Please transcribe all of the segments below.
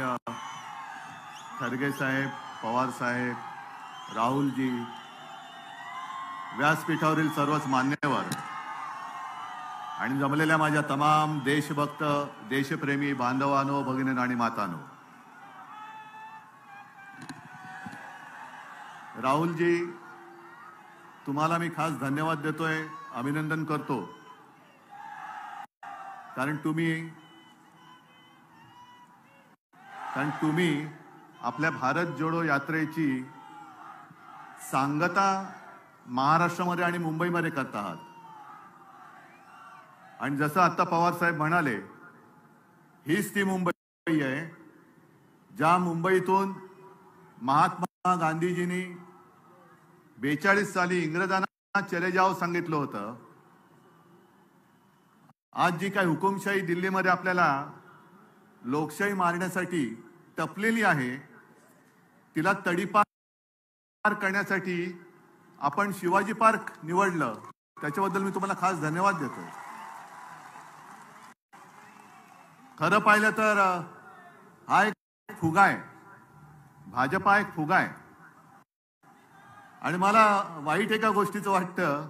आदरणीय खरगे साहेब, पवार साहेब, राहुलजी, व्यासपीठावरील सर्वच मान्यवर आणि जमलेल्या माझ्या तमाम देशभक्त देशप्रेमी बांधवांनो, भगिनी आणि मातांनो, राहुलजी, तुम्हाला मी खास धन्यवाद देतोय, अभिनंदन करतो, कारण तुम्ही आपल्या भारत जोडो यात्रेची सांगता महाराष्ट्रामध्ये आणि मुंबईमध्ये करत आहात. आणि जसं आता पवार साहेब म्हणाले, हीच ती मुंबई आहे ज्या मुंबईतून महात्मा गांधीजींनी 42 साली इंग्रजांना चले जाओ सांगितलं होतं. आज जी काही हुकुमशाही दिल्लीमध्ये आपल्याला लोकशाही मारण्यासाठी टपलेली आहे, तिला तडीपार करण्यासाठी आपण शिवाजी पार्क निवडलं. त्याच्याबद्दल मी तुम्हाला खास धन्यवाद देतो. खरं पाहिलं तर हा एक फुगा आहे, भाजपा एक फुगा आहे. आणि मला वाईट एका गोष्टीचं वाटतं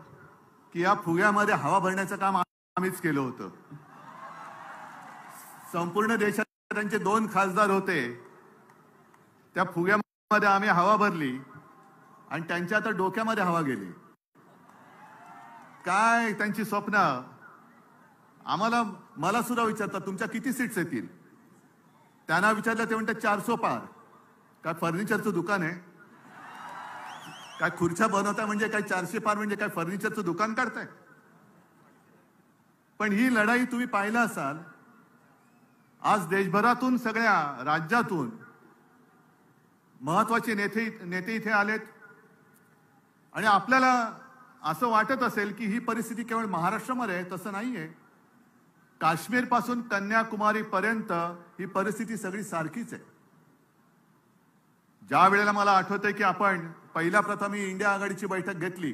की या फुग्यामध्ये हवा भरण्याचं काम आम्हीच केलं होतं. संपूर्ण देशात त्यांचे 2 खासदार होते, त्या फुग्यामध्ये आम्ही हवा भरली आणि त्यांच्या आता डोक्यामध्ये हवा गेली. काय त्यांची स्वप्न. मला सुद्धा विचारतात तुमच्या किती सीट्स येतील. त्यांना विचारलं ते म्हणतात 400 पार. काय फर्निचरचं दुकान आहे काय? खुर्च्या बनवताय म्हणजे काय 400 पार म्हणजे काय फर्निचरचं दुकान काढताय? पण ही लढाई तुम्ही पाहिला असाल, आज देशभरातून सगळ्या राज्यातून महत्वाचे नेते इथे आलेत. आणि आपल्याला असं वाटत असेल की ही परिस्थिती केवळ महाराष्ट्रामध्ये आहे, तसं नाहीये. काश्मीर पासून कन्याकुमारी पर्यंत ही परिस्थिती सगळी सारखीच आहे. ज्या वेळेला मला आठवतंय की आपण पहिल्या प्रथम ही इंडिया आघाडीची बैठक घेतली,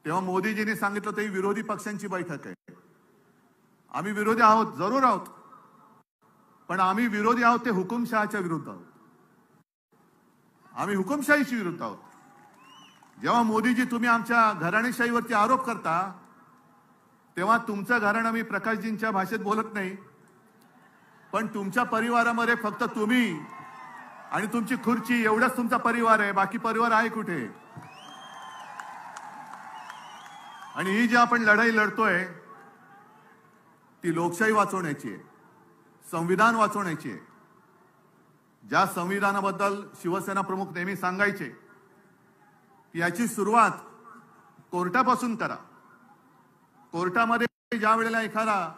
तेव्हा मोदीजींनी सांगितलं होतं ही विरोधी पक्षांची बैठक आहे. आम्ही विरोधी आहोत, जरूर आहोत, पण आम्ही विरोधी आहोत ते हुकुमशहाच्या विरुद्ध आहोत. आम्ही हुकुमशाहीशी विरुद्ध आहोत. जेव्हा मोदीजी तुम्ही आमच्या घराणेशाहीवरती आरोप करता, तेव्हा तुमचं घराणं मी प्रकाशजींच्या भाषेत बोलत नाही, पण तुमच्या परिवारामध्ये फक्त तुम्ही आणि तुमची खुर्ची एवढाच तुमचा परिवार आहे. बाकी परिवार आहे कुठे? आणि ही जी आपण लढाई लढतोय ती लोकशाही वाचवण्याची आहे, संविधान वाचवण्याची आहे. ज्या संविधानाबद्दल शिवसेना प्रमुख नेहमी सांगायचे की याची सुरुवात कोर्टापासून करा. कोर्टामध्ये ज्या वेळेला एखादा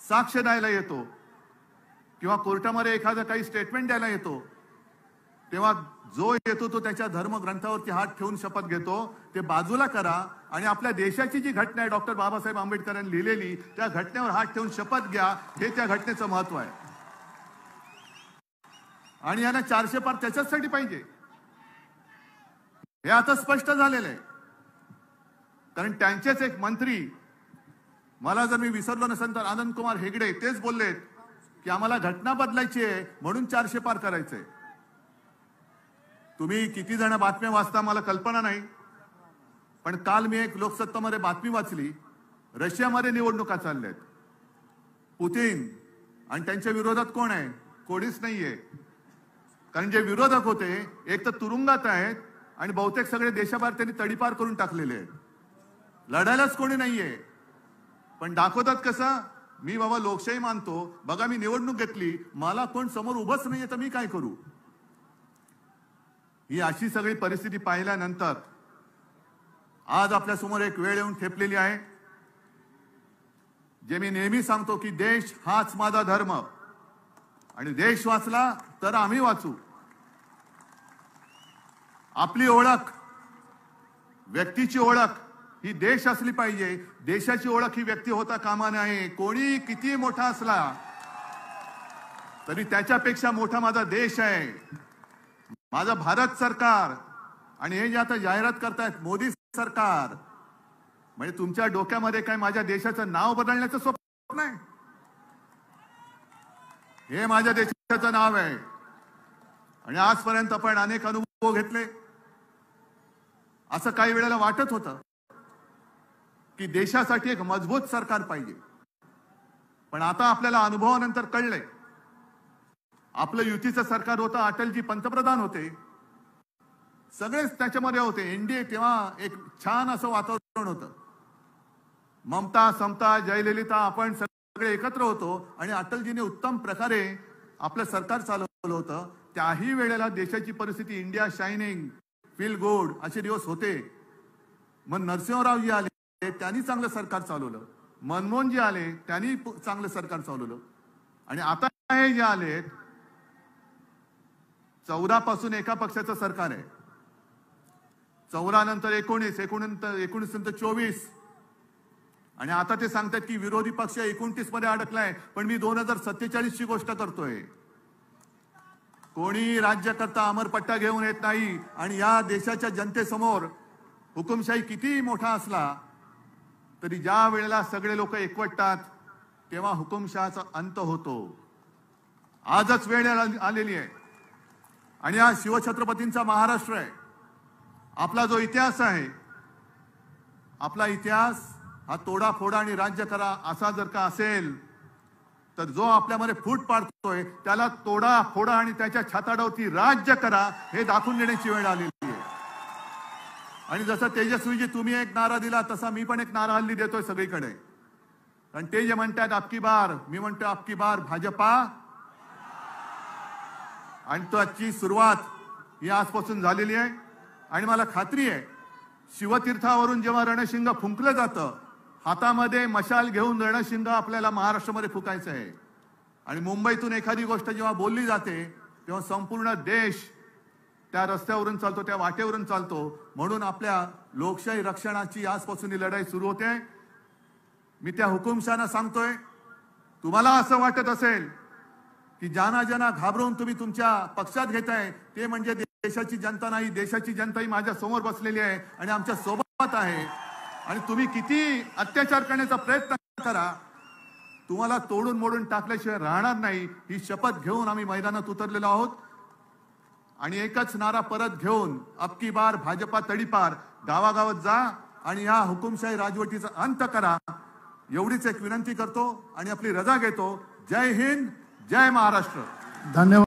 साक्ष द्यायला येतो किंवा कोर्टामध्ये एखादा काही स्टेटमेंट द्यायला येतो, तेव्हा जो येतो तो त्याच्या धर्मग्रंथावरती हात ठेवून शपथ घेतो. ते बाजूला करा आणि आपल्या देशाची जी घटना आहे डॉक्टर बाबासाहेब आंबेडकरांनी लिहिलेली, त्या घटनेवर हात ठेवून शपथ घ्या. हे त्या घटनेचं महत्व आहे. आणि यांना 400 पार त्याच्याचसाठी पाहिजे, हे आता स्पष्ट झालेलं आहे. कारण त्यांचेच एक मंत्री, मला जर मी विसरलो नसेल तर आनंद कुमार हेगडे, तेच बोललेत की आम्हाला घटना बदलायची आहे म्हणून 400 पार करायचंय. तुम्ही किती जण बातम्या वाचता मला कल्पना नाही, पण काल मी एक लोकसत्तामध्ये बातमी वाचली, रशियामध्ये निवडणुका चालल्यात. पुतिन आणि त्यांच्या विरोधात कोण आहे? कोणीच नाहीये. कारण जे विरोधक होते एक तर तुरुंगात आहेत आणि बहुतेक सगळे देशाबाहेर त्यांनी तडीपार करून टाकलेले आहेत. लढायलाच कोणी नाहीये. पण दाखवतात कसं, मी बाबा लोकशाही मानतो, बघा मी निवडणूक घेतली, मला कोण समोर उभंच नाहीये तर मी काय करू. ही अशी सगळी परिस्थिती पाहिल्यानंतर आज आपल्या समोर एक वेळ येऊन ठेपलेली आहे. जे मी नेहमी सांगतो की देश हाच माझा धर्म आणि देश वाचला तर आम्ही वाचू. आपली ओळख, व्यक्तीची ओळख ही देश असली पाहिजे. देशाची ओळख ही व्यक्ती होता कामा नये. कोणी किती मोठा असला तरी त्याच्यापेक्षा मोठा माझा देश आहे, माझं भारत सरकार. आणि हे जे आता जाहिरात करतायत मोदी सरकार, म्हणजे तुमच्या डोक्यामध्ये काय माझ्या देशाचं नाव बदलण्याचं स्वप्न आहे? हे माझ्या देशाचं नाव आहे. आणि आजपर्यंत आपण अनेक अनुभव घेतले. असं काही वेळेला वाटत होतं की देशासाठी एक मजबूत सरकार पाहिजे. पण आता आपल्याला अनुभवानंतर कळलंय आपलं युतीचं सरकार होतं, अटलजी पंतप्रधान होते, सगळेच त्याच्यामध्ये होते. एनडीए तेव्हा एक छान असं वातावरण होतं. ममता, समता, जयललिता आपण सगळे एकत्र होतो आणि अटलजीने उत्तम प्रकारे आपलं सरकार चालवलं होतं. त्याही वेळेला देशाची परिस्थिती इंडिया शायनिंग, फील गुड असे दिवस होते. मग नरसिंहरावजी आले, त्यांनी चांगलं सरकार चालवलं. मनमोहनजी आले, त्यांनी चांगलं सरकार चालवलं. आणि आता हे जे आले 14 पासून एका पक्षाचं सरकार आहे. 14 नंतर 19, 19 नंतर 24 आणि आता ते सांगतात की विरोधी पक्ष 29 मध्ये अडकलाय. पण मी 2047 ची गोष्ट करतोय. कोणी राज्यकर्ता अमरपट्टा घेऊन येत नाही. आणि या देशाच्या जनतेसमोर हुकुमशाही किती मोठा असला तरी ज्या वेळेला सगळे लोक एकवटतात तेव्हा हुकुमशहाचा अंत होतो. आजच वेळ आलेली आहे. आणि हा शिवछत्रपतींचा महाराष्ट्र आहे. आपला जो इतिहास आहे, आपला इतिहास हा तोडाफोडा आणि राज्य करा असा जर का असेल तर जो आपल्यामध्ये फूट पाडतोय त्याला तोडा फोडा आणि त्याच्या छाताडावरती राज्य करा हे दाखवून देण्याची वेळ आलेली आहे. आणि जसं तेजस्वीजी तुम्ही एक नारा दिला तसा मी पण एक नारा हल्ली देतोय सगळीकडे. कारण ते जे म्हणतात आपकी बार, मी म्हणतो आपकी बार भाजपा. आणि त्याची सुरुवात ही आजपासून झालेली आहे. आणि मला खात्री आहे शिवतीर्थावरून जेव्हा रणशिंग फुंकलं जातं, हातामध्ये मशाल घेऊन रणशिंग आपल्याला महाराष्ट्रामध्ये फुकायचं आहे. आणि मुंबईतून एखादी गोष्ट जेव्हा बोलली जाते तेव्हा संपूर्ण देश त्या रस्त्यावरून चालतो, त्या वाटेवरून चालतो. म्हणून आपल्या लोकशाही रक्षणाची आजपासून ही लढाई सुरू होते. मी त्या हुकुमशहांना सांगतोय, तुम्हाला असं वाटत असेल की ज्यांना घाबरून तुम्ही तुमच्या पक्षात घेताय ते म्हणजे देशाची जनता नाही. देशाची जनता ही माझ्या समोर बसलेली आहे आणि आमच्या सोबत आहे. आणि तुम्ही किती अत्याचार करण्याचा प्रयत्न करा, तुम्हाला तोडून मोडून टाकल्याशिवाय राहणार नाही. ही शपथ घेऊन आम्ही मैदानात उतरलेलो आहोत. आणि एकच नारा परत घेऊन अबकी बार भाजपा तडीपार, गावागावात जा आणि या हुकुमशाही राजवटीचा अंत करा एवढीच एक विनंती करतो आणि आपली रजा घेतो. जय हिंद, जय महाराष्ट्र. धन्यवाद.